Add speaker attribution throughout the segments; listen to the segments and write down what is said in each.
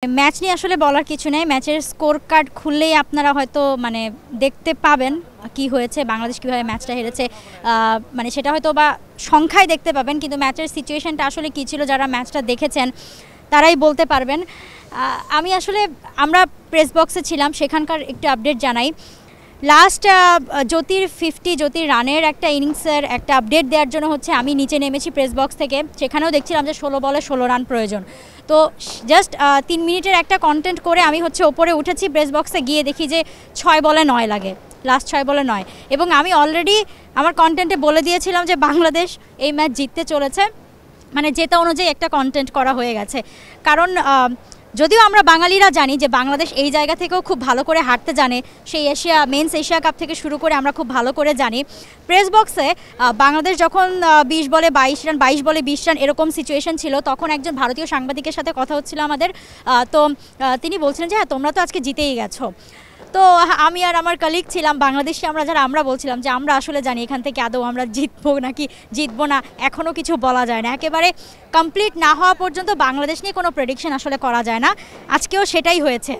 Speaker 1: Match নিয়ে আসলে বলার কিছু নেই। ম্যাচের স্কোর কার্ড খুললেই আপনারা হয়তো দেখতে পাবেন কি হয়েছে, বাংলাদেশ কীভাবে ম্যাচটা হেরেছে। সেটা হয়তো বা সংখ্যায় দেখতে পাবেন, কিন্তু ম্যাচের সিচুয়েশনটা আসলে কী ছিল যারা ম্যাচটা দেখেছেন তারাই বলতে পারবেন। আমরা প্রেস বক্সে ছিলাম, সেখানকার একটু আপডেট জানাই। লাস্ট জ্যোতির রানের একটা ইনিংসের একটা আপডেট দেওয়ার জন্য আমি নিচে নেমেছি প্রেস বক্স থেকে। সেখানেও দেখছিলাম যে 16 বলে 16 রান প্রয়োজন। তো জাস্ট 3 মিনিটের একটা কন্টেন্ট করে আমি ওপরে উঠেছি, প্রেস বক্সে গিয়ে দেখি যে 6 বলে 9 লাগে, লাস্ট 6 বলে 9। এবং আমি অলরেডি আমার কন্টেন্টে বলে দিয়েছিলাম যে বাংলাদেশ এই ম্যাচ জিততে চলেছে, যেটা অনুযায়ী একটা কন্টেন্ট করা হয়ে গেছে। কারণ যদিও আমরা বাঙালিরা জানি যে বাংলাদেশ এই জায়গা থেকেও খুব ভালো করে হারতে জানে, সেই মেন্স এশিয়া কাপ থেকে শুরু করে আমরা খুব ভালো করে জানি। প্রেস বক্সে বাংলাদেশ যখন 20 বলে 22 রান 22 বলে 20 রান এরকম সিচুয়েশন ছিল, তখন একজন ভারতীয় সাংবাদিকের সাথে কথা হচ্ছিল আমাদের। তো তিনি বলছিলেন যে হ্যাঁ, তোমরা তো আজকে জিতেই গেছো। তো আমি আর আমার কলিগ ছিলাম বাংলাদেশি, আমরা বলছিলাম যে আমরা আসলে জানি এখান থেকে আদৌ আমরা জিতবো নাকি জিতবো না এখনও কিছু বলা যায় না। একেবারে কমপ্লিট না হওয়া পর্যন্ত বাংলাদেশ নিয়ে কোনো প্রেডিকশন আসলে করা যায় না। আজকেও সেটাই হয়েছে।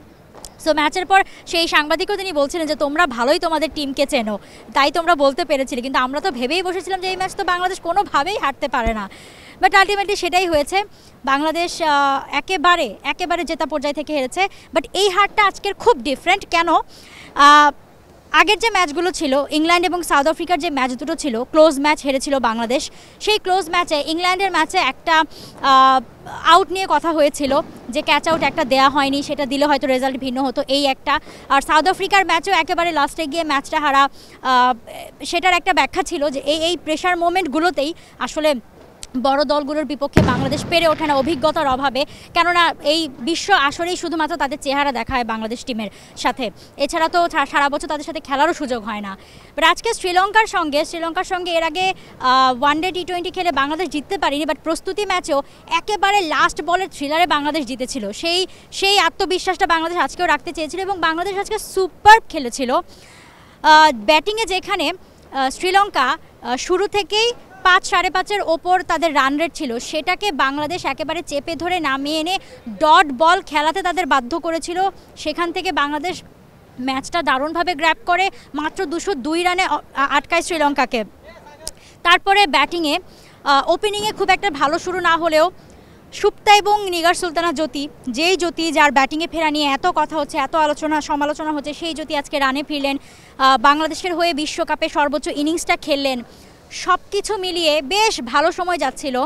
Speaker 1: সো ম্যাচের পর সেই সাংবাদিকও তিনি বলছিলেন যে তোমরা ভালোই তোমাদের টিমকে চেনো, তাই তোমরা বলতে পেরেছিলে, কিন্তু আমরা তো ভেবেই বসেছিলাম যে এই ম্যাচ তো বাংলাদেশ কোনোভাবেই হারতে পারে না। বাট আলটিমেটলি সেটাই হয়েছে, বাংলাদেশ একেবারে জেতা পর্যায় থেকে হেরেছে। বাট এই হারটা আজকের খুব ডিফারেন্ট। কেন? আগের যে ম্যাচগুলো ছিল, ইংল্যান্ড এবং সাউথ আফ্রিকার যে ম্যাচ দুটো ছিল, ক্লোজ ম্যাচ হেরেছিল বাংলাদেশ। সেই ক্লোজ ম্যাচে ইংল্যান্ডের ম্যাচে একটা আউট নিয়ে কথা হয়েছিল যে ক্যাচ আউট একটা দেওয়া হয়নি, সেটা দিলে হয়তো রেজাল্ট ভিন্ন হতো, এই একটা। আর সাউথ আফ্রিকার ম্যাচেও একেবারে লাস্টে গিয়ে ম্যাচটা হারা, সেটার একটা ব্যাখ্যা ছিল যে এই প্রেশার মোমেন্টগুলোতেই আসলে বড় দলগুলোর বিপক্ষে বাংলাদেশ পেরে ওঠে না অভিজ্ঞতার অভাবে। কেননা এই বিশ্ব আসরেই শুধুমাত্র তাদের চেহারা দেখা হয় বাংলাদেশ টিমের সাথে, এছাড়া তো সারা বছর তাদের সাথে খেলারও সুযোগ হয় না। বাট আজকে শ্রীলঙ্কার সঙ্গে এর আগে ওয়ানডে টি20 খেলে বাংলাদেশ জিততে পারেনি, বাট প্রস্তুতি ম্যাচেও একেবারে লাস্ট বলের থ্রিলারে বাংলাদেশ জিতেছিল। সেই আত্মবিশ্বাসটা বাংলাদেশ আজকেও রাখতে চেয়েছিল এবং বাংলাদেশ আজকে সুপার খেলেছিল। ব্যাটিংয়ে যেখানে শ্রীলঙ্কা শুরু থেকেই 5-5.5-এর ওপর তাদের রান রেট ছিল, সেটাকে বাংলাদেশ একেবারে চেপে ধরে নামিয়ে এনে ডট বল খেলাতে তাদের বাধ্য করেছিল। সেখান থেকে বাংলাদেশ ম্যাচটা দারুণভাবে গ্র্যাব করে মাত্র 202 রানে আটকায় শ্রীলঙ্কাকে। তারপরে ব্যাটিংয়ে ওপেনিংয়ে খুব একটা ভালো শুরু না হলেও সুপ্তা এবং নিগার সুলতানা জ্যোতি যার ব্যাটিংয়ে ফেরা নিয়ে এত কথা হচ্ছে, এত সমালোচনা হচ্ছে, সেই জ্যোতি আজকে রানে ফিরলেন, বাংলাদেশের হয়ে বিশ্বকাপে সর্বোচ্চ ইনিংসটা খেললেন। সব কিছু মিলিয়ে বেশ ভালো সময় যাচ্ছিল।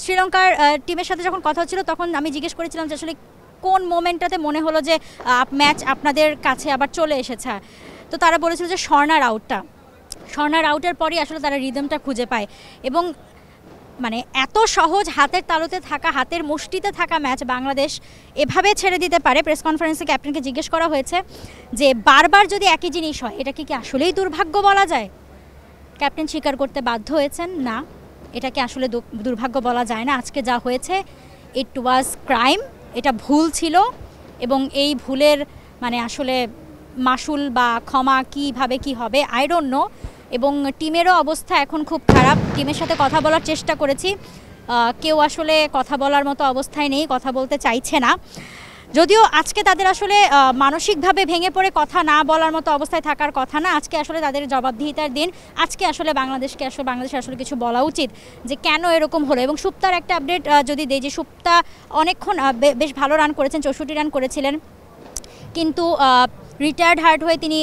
Speaker 1: শ্রীলঙ্কার টিমের সাথে যখন কথা হচ্ছিল তখন আমি জিজ্ঞেস করেছিলাম যে আসলে কোন মোমেন্টটাতে মনে হলো যে ম্যাচ আপনাদের কাছে আবার চলে এসেছে। তো তারা বলেছিল যে স্বর্ণার আউটের পরই আসলে তারা রিদমটা খুঁজে পায়। এবং এত সহজ হাতের তালুতে থাকা, হাতের মুষ্টিতে থাকা ম্যাচ বাংলাদেশ এভাবে ছেড়ে দিতে পারে। প্রেস কনফারেন্সে ক্যাপ্টেনকে জিজ্ঞেস করা হয়েছে যে বারবার যদি একই জিনিস হয় এটাকে কি আসলেই দুর্ভাগ্য বলা যায়? ক্যাপ্টেন স্বীকার করতে বাধ্য হয়েছেন, না, এটাকে আসলে দুর্ভাগ্য বলা যায় না। আজকে যা হয়েছে ইট ওয়াজ ক্রাইম, এটা ভুল ছিল এবং এই ভুলের আসলে মাসুল বা ক্ষমা কীভাবে কি হবে আই ডোন্ট নো। এবং টিমেরও অবস্থা এখন খুব খারাপ। টিমের সাথে কথা বলার চেষ্টা করেছি, কেউ আসলে কথা বলার মতো অবস্থায় নেই, কথা বলতে চাইছে না। যদিও আজকে তাদের আসলে মানসিকভাবে ভেঙে পড়ে কথা না বলার মতো অবস্থায় থাকার কথা না, আজকে আসলে তাদের জবাবদিহিতার দিন। আজকে আসলে বাংলাদেশের আসলে কিছু বলা উচিত যে কেন এরকম হলো। এবং সুপ্তার একটা আপডেট যদি দেই, যে সুপ্তা অনেকক্ষণ বেশ ভালো রান করেছেন, 64 রান করেছিলেন, কিন্তু রিটায়ার্ড হার্ট হয়ে তিনি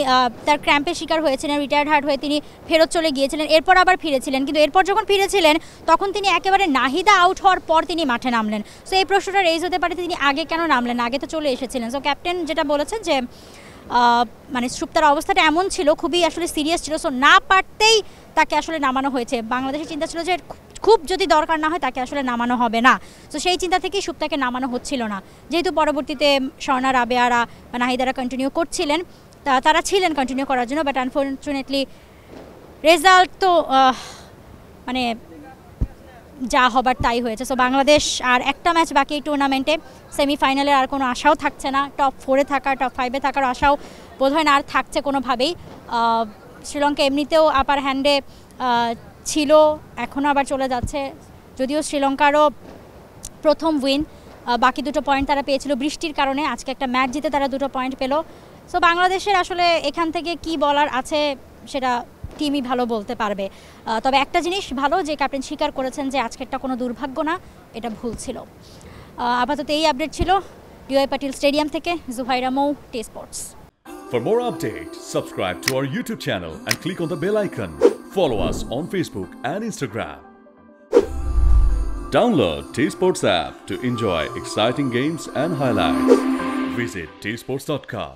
Speaker 1: তার ক্র্যাম্পের শিকার হয়েছিলেন, রিটায়ার্ড হার্ট হয়ে তিনি ফেরত চলে গিয়েছিলেন, এরপর আবার ফিরেছিলেন। কিন্তু এরপর যখন ফিরেছিলেন তখন তিনি একেবারে নাহিদা আউট হওয়ার পর তিনি মাঠে নামলেন। সো এই প্রশ্নটা রেজ হতে পারে তিনি আগে কেন নামলেন, আগে তো চলে এসেছিলেন। সো ক্যাপ্টেন যেটা বলেছেন যে সুপ্তার অবস্থাটা এমন ছিল, খুবই আসলে সিরিয়াস ছিল, সো না পারতেই তাকে আসলে নামানো হয়েছে। বাংলাদেশের চিন্তা ছিল যে খুব যদি দরকার না হয় তাকে আসলে নামানো হবে না। তো সেই চিন্তা থেকেই সুপ্তাকে নামানো হচ্ছিল না। যেহেতু পরবর্তীতে স্বর্ণা, রাবেয়ারা বা নাহিদারা কন্টিনিউ করছিলেন, তারা ছিলেন কন্টিনিউ করার জন্য, বাট আনফর্চুনেটলি রেজাল্ট তো যা হবার তাই হয়েছে। সো বাংলাদেশ আর একটা ম্যাচ বাকি এই টুর্নামেন্টে, সেমিফাইনালের আর কোনো আশাও থাকছে না, টপ 4-এ থাকার, টপ 5-এ থাকার আশাও বোধহয় না আর থাকছে কোনোভাবেই। শ্রীলঙ্কা এমনিতেও আপার হ্যান্ডে ছিল, এখনও আবার চলে যাচ্ছে। যদিও শ্রীলঙ্কারও প্রথম উইন, বাকি 2 পয়েন্ট তারা পেয়েছিল বৃষ্টির কারণে। আজকে একটা ম্যাচ জিতে তারা 2 পয়েন্ট পেল। সো বাংলাদেশের আসলে এখান থেকে কি বলার আছে সেটা টিমই ভালো বলতে পারবে। তবে একটা জিনিস ভালো যে ক্যাপ্টেন স্বীকার করেছেন যে আজকেরটা কোনো দুর্ভাগ্য না, এটা ভুল ছিল। আপাতত এই আপডেট ছিল ডিওয়াই পাটিল স্টেডিয়াম থেকে। জুহাইরা মৌ, T Sports.
Speaker 2: For more updates, subscribe to our YouTube channel and click on the bell icon. Follow us on Facebook and Instagram. Download T Sports app to enjoy exciting games and highlights. Visit tsports.com.